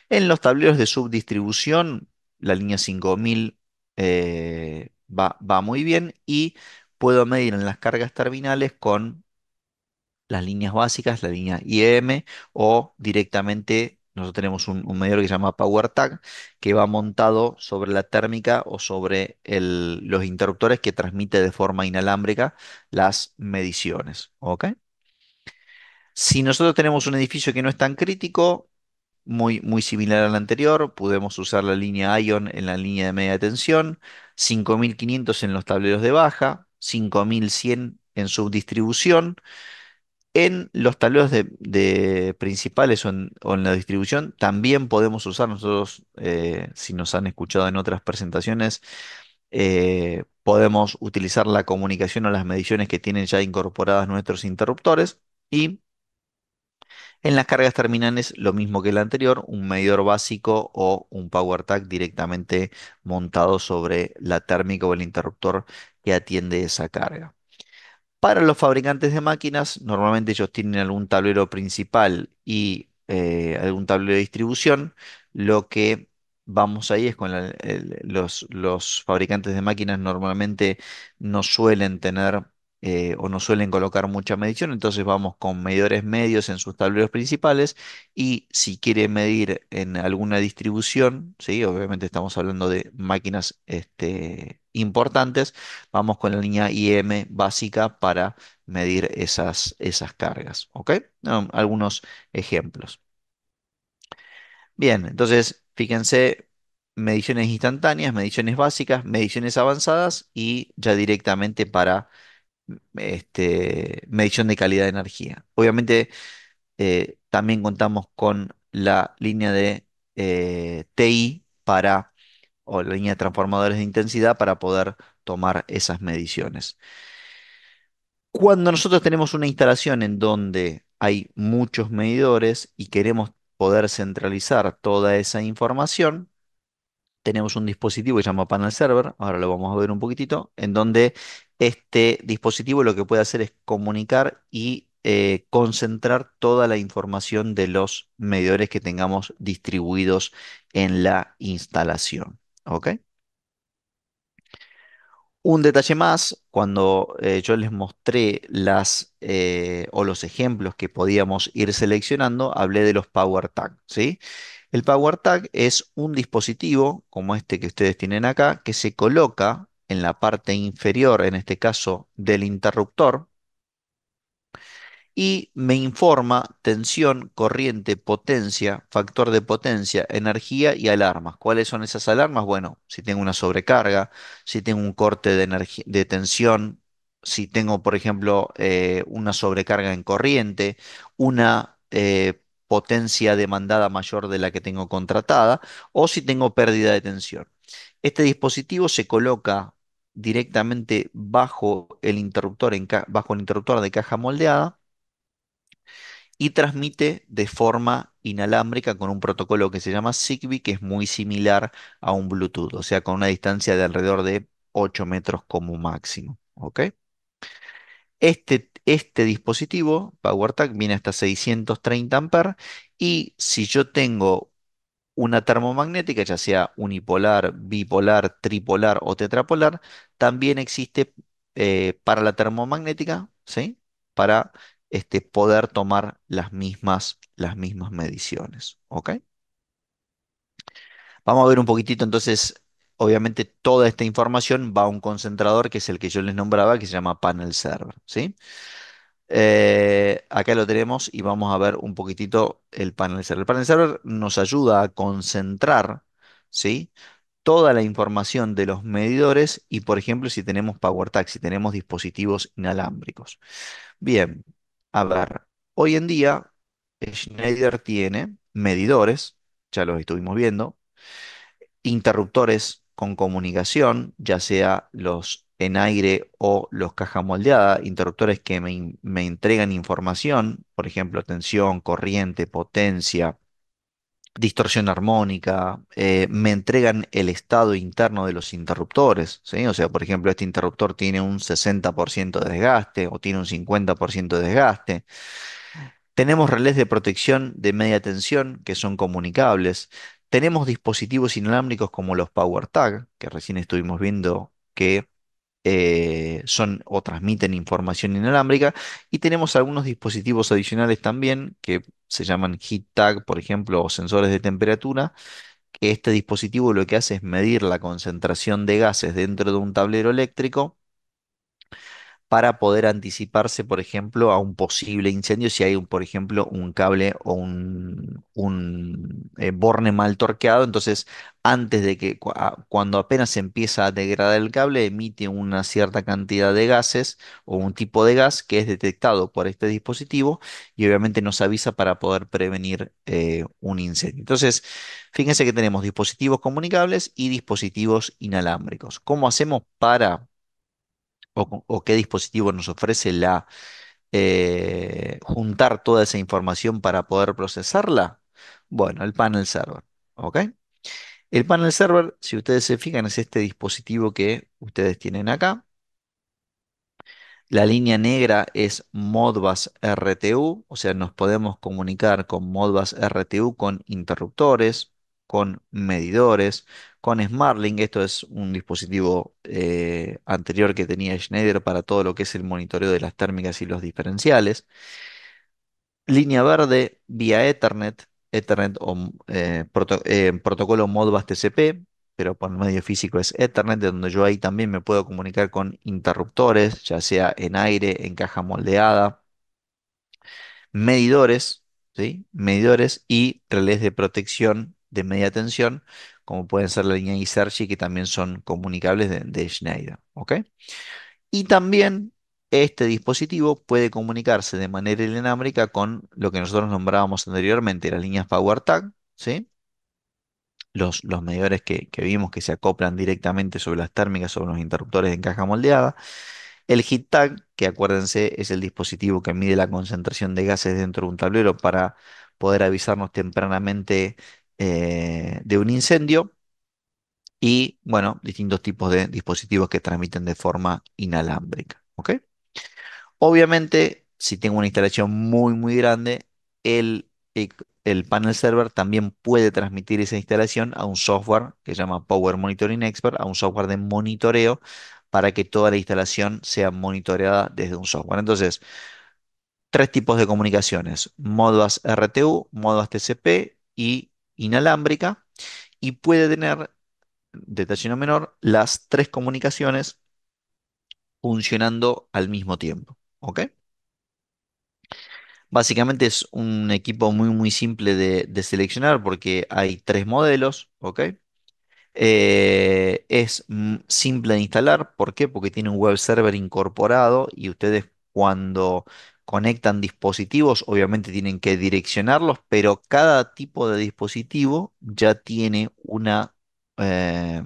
En los tableros de subdistribución, la línea 5000 va muy bien y puedo medir en las cargas terminales con las líneas básicas, la línea IEM o directamente nosotros tenemos un medidor que se llama PowerTag que va montado sobre la térmica o sobre los interruptores que transmite de forma inalámbrica las mediciones. ¿Ok? Si nosotros tenemos un edificio que no es tan crítico, muy, muy similar al anterior, podemos usar la línea ION en la línea de media tensión, 5500 en los tableros de baja, 5100 en subdistribución. En los tableros de principales o en la distribución también podemos usar nosotros, si nos han escuchado en otras presentaciones, Podemos utilizar la comunicación o las mediciones que tienen ya incorporadas nuestros interruptores. Y en las cargas terminales, lo mismo que el anterior, un medidor básico o un power tag directamente montado sobre la térmica o el interruptor que atiende esa carga. Para los fabricantes de máquinas, normalmente ellos tienen algún tablero principal y algún tablero de distribución. Lo que vamos ahí es con los fabricantes de máquinas normalmente no suelen tener o no suelen colocar mucha medición, entonces vamos con medidores medios en sus tableros principales y si quiere medir en alguna distribución, ¿sí? Obviamente estamos hablando de máquinas importantes. Vamos con la línea IM básica para medir esas cargas. ¿Ok? Algunos ejemplos. Bien, entonces, fíjense, mediciones instantáneas, mediciones básicas, mediciones avanzadas y ya directamente para medición de calidad de energía. Obviamente, también contamos con la línea de TI para, o la línea de transformadores de intensidad para poder tomar esas mediciones. Cuando nosotros tenemos una instalación en donde hay muchos medidores y queremos poder centralizar toda esa información, tenemos un dispositivo que se llama Panel Server, ahora lo vamos a ver un poquitito, en donde este dispositivo lo que puede hacer es comunicar y concentrar toda la información de los medidores que tengamos distribuidos en la instalación. ¿Ok? Un detalle más, cuando yo les mostré o los ejemplos que podíamos ir seleccionando, hablé de los Power Tag, ¿sí? El Power Tag es un dispositivo, como este que ustedes tienen acá, que se coloca en la parte inferior, en este caso, del interruptor, y me informa tensión, corriente, potencia, factor de potencia, energía y alarmas. ¿Cuáles son esas alarmas? Bueno, si tengo una sobrecarga, si tengo un corte de de tensión, si tengo, por ejemplo, una sobrecarga en corriente, una potencia demandada mayor de la que tengo contratada, o si tengo pérdida de tensión. Este dispositivo se coloca directamente bajo el interruptor, bajo el interruptor de caja moldeada y transmite de forma inalámbrica con un protocolo que se llama Zigbee, que es muy similar a un Bluetooth, o sea, con una distancia de alrededor de 8 metros como máximo. ¿Ok? Este dispositivo, PowerTac, viene hasta 630 amperes y si yo tengo una termomagnética, ya sea unipolar, bipolar, tripolar o tetrapolar, también existe para la termomagnética, ¿sí? Para poder tomar las mismas mediciones. ¿Ok? Vamos a ver un poquitito entonces, obviamente toda esta información va a un concentrador que es el que yo les nombraba, que se llama panel server, ¿sí? Acá lo tenemos y vamos a ver un poquitito el panel server. El panel server nos ayuda a concentrar, ¿sí? Toda la información de los medidores y, por ejemplo, si tenemos power tag, si tenemos dispositivos inalámbricos. Bien, a ver, hoy en día Schneider tiene medidores, ya los estuvimos viendo, interruptores con comunicación, ya sea los en aire o los caja moldeada, interruptores que me entregan información, por ejemplo, tensión, corriente, potencia, distorsión armónica, me entregan el estado interno de los interruptores, ¿sí? O sea, por ejemplo, este interruptor tiene un 60% de desgaste o tiene un 50% de desgaste. Tenemos relés de protección de media tensión que son comunicables. Tenemos dispositivos inalámbricos como los PowerTag, que recién estuvimos viendo que son o transmiten información inalámbrica. Y tenemos algunos dispositivos adicionales también que se llaman Heat Tag, por ejemplo, o sensores de temperatura, que este dispositivo lo que hace es medir la concentración de gases dentro de un tablero eléctrico para poder anticiparse, por ejemplo, a un posible incendio si hay, por ejemplo, un cable o un borne mal torqueado. Entonces, antes de que, cuando apenas se empieza a degradar el cable, emite una cierta cantidad de gases o un tipo de gas que es detectado por este dispositivo y obviamente nos avisa para poder prevenir un incendio. Entonces, fíjense que tenemos dispositivos comunicables y dispositivos inalámbricos. ¿Cómo hacemos para o qué dispositivo nos ofrece la juntar toda esa información para poder procesarla? Bueno, el panel server, ¿ok? El panel server, si ustedes se fijan, es este dispositivo que ustedes tienen acá. La línea negra es Modbus RTU, o sea, nos podemos comunicar con Modbus RTU con interruptores, con medidores, con SmartLink. Esto es un dispositivo anterior que tenía Schneider para todo lo que es el monitoreo de las térmicas y los diferenciales. Línea verde vía Ethernet, Ethernet o protocolo Modbus TCP, pero por medio físico es Ethernet, de donde yo ahí también me puedo comunicar con interruptores, ya sea en aire, en caja moldeada, medidores, ¿sí? Medidores y relés de protección de media tensión, como pueden ser la línea Isergy, que también son comunicables de Schneider, ¿ok? Y también este dispositivo puede comunicarse de manera inalámbrica con lo que nosotros nombrábamos anteriormente, las líneas PowerTag, ¿sí? Los medidores que vimos que se acoplan directamente sobre las térmicas, sobre los interruptores en caja moldeada. El heat tag, que acuérdense es el dispositivo que mide la concentración de gases dentro de un tablero para poder avisarnos tempranamente de un incendio. Y bueno, distintos tipos de dispositivos que transmiten de forma inalámbrica. ¿Ok? Obviamente, si tengo una instalación muy grande, el panel server también puede transmitir esa instalación a un software que se llama Power Monitoring Expert, a un software de monitoreo para que toda la instalación sea monitoreada desde un software. Entonces, tres tipos de comunicaciones: Modbus RTU, Modbus TCP y inalámbrica, y puede tener, detalle no menor, las tres comunicaciones funcionando al mismo tiempo. ¿Ok? Básicamente es un equipo muy simple de seleccionar porque hay tres modelos, ¿ok? Es simple de instalar, ¿por qué? Porque tiene un web server incorporado y ustedes cuando conectan dispositivos, obviamente tienen que direccionarlos, pero cada tipo de dispositivo ya tiene una eh,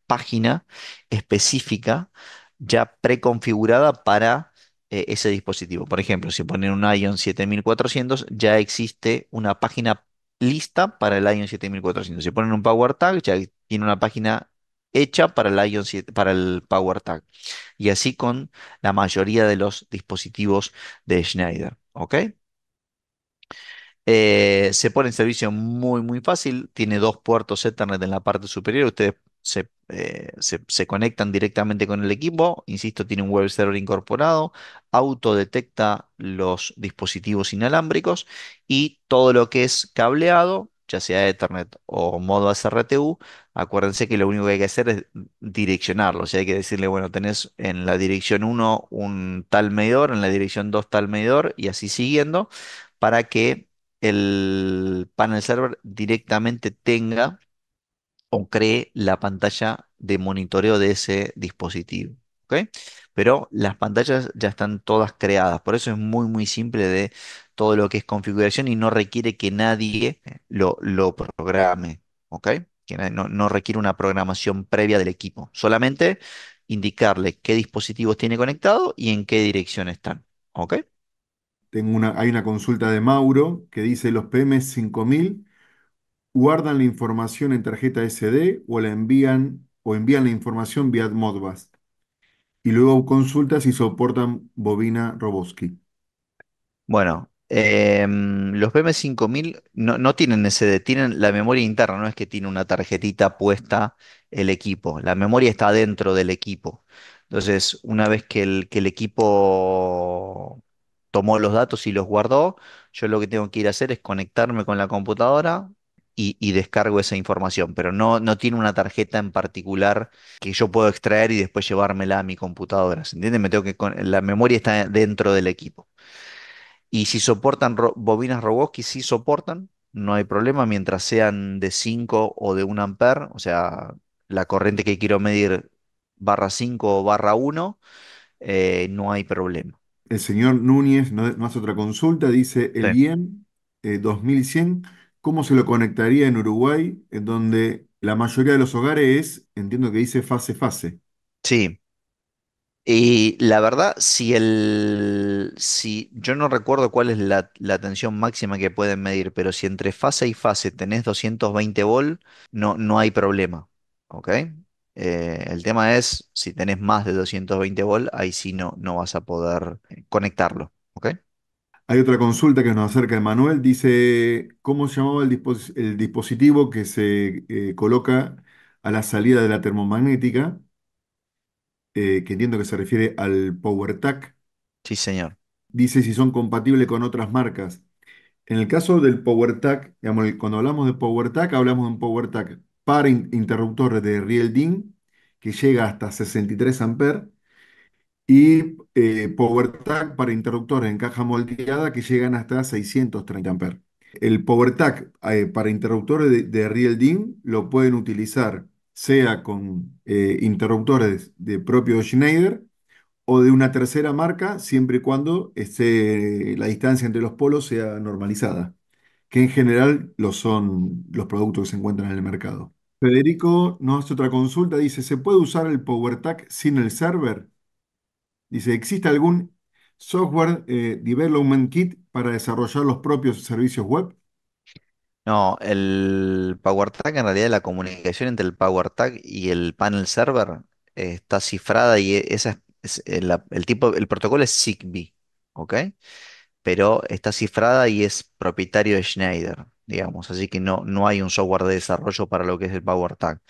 página específica ya preconfigurada para ese dispositivo. Por ejemplo, si ponen un Ion 7400, ya existe una página lista para el Ion 7400. Si ponen un Power Tag, ya tiene una página hecha para el Ion 7 para el Power Tag. Y así con la mayoría de los dispositivos de Schneider. ¿Ok? Se pone en servicio muy fácil. Tiene dos puertos Ethernet en la parte superior. Ustedes se conectan directamente con el equipo. Insisto, tiene un web server incorporado. Autodetecta los dispositivos inalámbricos y todo lo que es cableado, ya sea Ethernet o modo SRTU. Acuérdense que lo único que hay que hacer es direccionarlo. O sea, hay que decirle, bueno, tenés en la dirección uno un tal medidor, en la dirección 2 tal medidor y así siguiendo para que el panel server directamente tenga o cree la pantalla de monitoreo de ese dispositivo. ¿Ok? Pero las pantallas ya están todas creadas, por eso es muy simple de todo lo que es configuración y no requiere que nadie lo programe. ¿Ok? Que no requiere una programación previa del equipo, solamente indicarle qué dispositivos tiene conectado y en qué dirección están. ¿Ok? Hay una consulta de Mauro que dice los PM5000 guardan la información en tarjeta SD o envían la información vía Modbus. Y luego consulta si soportan bobina Roboski. Bueno, los BM5000 no tienen SD, tienen la memoria interna, no es que tiene una tarjetita puesta el equipo, la memoria está dentro del equipo. Entonces, una vez que el equipo tomó los datos y los guardó, yo lo que tengo que ir a hacer es conectarme con la computadora y descargo esa información, pero no tiene una tarjeta en particular que yo puedo extraer y después llevármela a mi computadora. ¿Se entiende? Me tengo que la memoria está dentro del equipo. Y si soportan bobinas Roboski, sí soportan, no hay problema mientras sean de 5 o de 1 amper, o sea, la corriente que quiero medir /5 o /1, no hay problema. El señor Núñez no hace otra consulta, dice Sí. el IEM 2100, ¿cómo se lo conectaría en Uruguay, en donde la mayoría de los hogares entiendo que dice fase-fase? Sí, y la verdad, si yo no recuerdo cuál es la tensión máxima que pueden medir, pero si entre fase y fase tenés 220 volt, no hay problema, ¿ok? El tema es, si tenés más de 220 volt, ahí sí no vas a poder conectarlo, ¿ok? Hay otra consulta que nos acerca Manuel, dice, ¿cómo se llamaba el dispositivo que se coloca a la salida de la termomagnética? Que entiendo que se refiere al PowerTac. Sí, señor. Dice si son compatibles con otras marcas. En el caso del PowerTac, digamos, cuando hablamos de PowerTac, hablamos de un PowerTac para interruptores de Rieldin que llega hasta 63 amperes y PowerTac para interruptores en caja moldeada que llegan hasta 630 amperes. El PowerTac para interruptores de Rieldin lo pueden utilizar sea con interruptores de propio Schneider o de una tercera marca, siempre y cuando la distancia entre los polos sea normalizada, que en general lo son los productos que se encuentran en el mercado. Federico nos hace otra consulta, dice, ¿se puede usar el PowerTac sin el server? Dice, ¿existe algún software development kit para desarrollar los propios servicios web? No, el PowerTag en realidad la comunicación entre el PowerTag y el panel server está cifrada y esa el protocolo es Zigbee, ¿ok? Pero está cifrada y es propietario de Schneider, digamos, así que no hay un software de desarrollo para lo que es el PowerTag.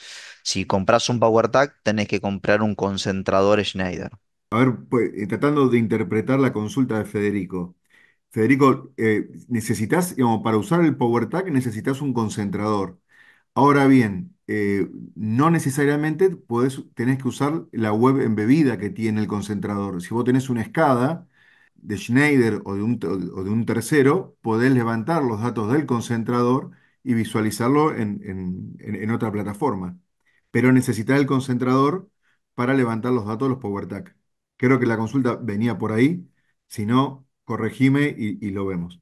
Si compras un PowerTag, tenés que comprar un concentrador Schneider. A ver, pues, tratando de interpretar la consulta de Federico. Federico, necesitas, digamos, para usar el PowerTag necesitas un concentrador. Ahora bien, no necesariamente tenés que usar la web embebida que tiene el concentrador. Si vos tenés una SCADA de Schneider o de un tercero, podés levantar los datos del concentrador y visualizarlo en otra plataforma. Pero necesitas el concentrador para levantar los datos de los PowerTag. Creo que la consulta venía por ahí. Si no, corregime y lo vemos.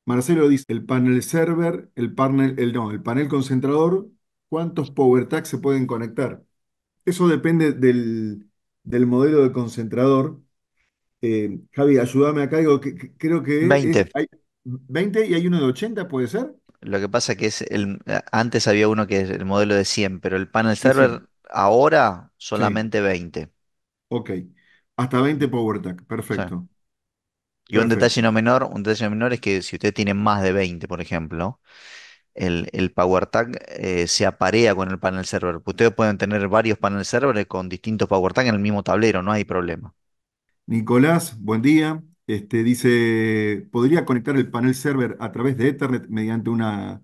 Marcelo dice, el panel server, no, el panel concentrador, ¿cuántos PowerTag se pueden conectar? Eso depende del modelo de concentrador. Javi, ayúdame acá, digo, creo que 20. hay 20 y hay uno de 80, ¿puede ser? Lo que pasa que antes había uno que es el modelo de 100, pero el panel De 100. server ahora Sí, solamente 20. ok. Hasta 20 PowerTag, Sí. perfecto, Y perfecto. un detalle no menor es que si usted tiene más de 20, por ejemplo, el PowerTag se aparea con el panel server. Ustedes pueden tener varios panel servers con distintos PowerTag en el mismo tablero, no hay problema. Nicolás, buen día. Dice, ¿podría conectar el panel server a través de Ethernet mediante una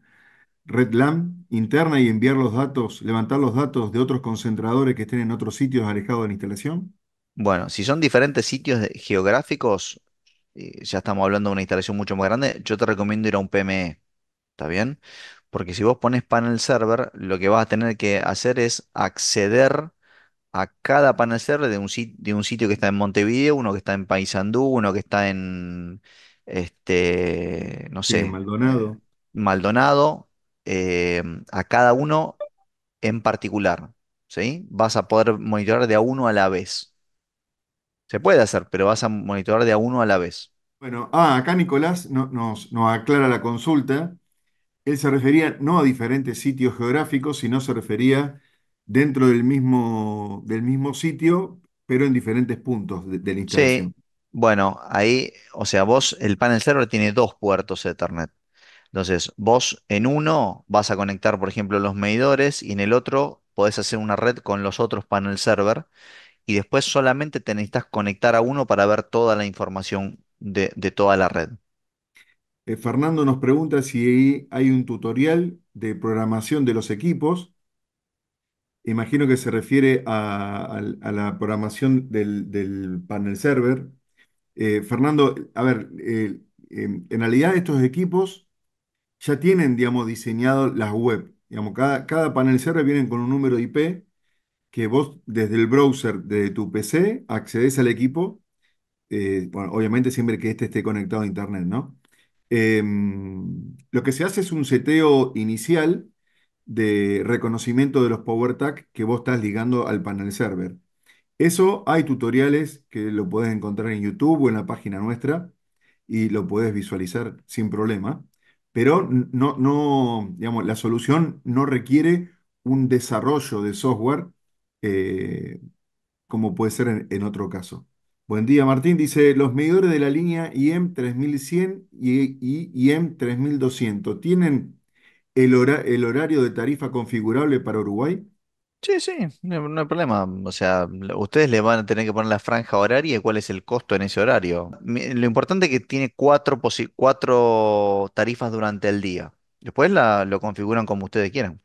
red LAN interna y enviar los datos, levantar los datos de otros concentradores que estén en otros sitios alejados de la instalación? Bueno, si son diferentes sitios geográficos, ya estamos hablando de una instalación mucho más grande, yo te recomiendo ir a un PME, ¿está bien? Porque si vos pones panel server, lo que vas a tener que hacer es acceder a cada panel server de un sitio que está en Montevideo, uno que está en Paysandú, uno que está en, no Sí, sé, Maldonado. Maldonado, eh, a cada uno en particular, ¿sí? Vas a poder monitorear de a uno a la vez. Se puede hacer, pero vas a monitorear de a uno a la vez. Bueno, acá Nicolás nos aclara la consulta. Él se refería no a diferentes sitios geográficos, sino se refería dentro del mismo sitio, pero en diferentes puntos de la Sí, instalación. bueno, ahí, o sea, el panel server tiene dos puertos Ethernet. Entonces, vos en uno vas a conectar, por ejemplo, los medidores y en el otro podés hacer una red con los otros panel server y después solamente te necesitas conectar a uno para ver toda la información de toda la red. Fernando nos pregunta si hay un tutorial de programación de los equipos. Imagino que se refiere a la programación del panel server. Fernando, a ver, en realidad estos equipos ya tienen, digamos, diseñado las web. Digamos, cada panel server viene con un número IP que vos desde el browser de tu PC accedes al equipo. Bueno, obviamente siempre que este esté conectado a internet, ¿no? Lo que se hace es un seteo inicial de reconocimiento de los power tag que vos estás ligando al panel server. Eso hay tutoriales que lo podés encontrar en YouTube o en la página nuestra y lo podés visualizar sin problema. Pero digamos, la solución no requiere un desarrollo de software eh, como puede ser en otro caso. Buen día, Martín. Dice, los medidores de la línea IEM 3100 y IEM 3200 ¿tienen el horario de tarifa configurable para Uruguay? Sí, sí, no hay problema. O sea, ustedes le van a tener que poner la franja horaria y cuál es el costo en ese horario. Lo importante es que tiene cuatro tarifas durante el día. Después lo configuran como ustedes quieran.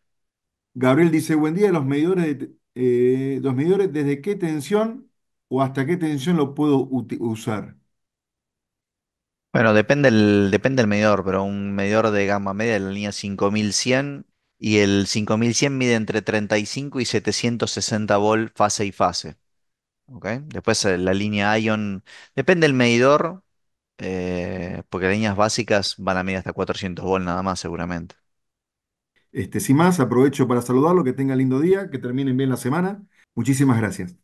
Gabriel dice, buen día, los medidores, ¿desde qué tensión o hasta qué tensión lo puedo usar? Bueno, depende del medidor, pero un medidor de gama media de la línea 5100 y el 5100 mide entre 35 y 760 volt fase y fase. ¿Ok? Después la línea Ion, depende del medidor, porque las líneas básicas van a medir hasta 400 volt nada más seguramente. Sin más, aprovecho para saludarlo, que tenga lindo día, que terminen bien la semana. Muchísimas gracias.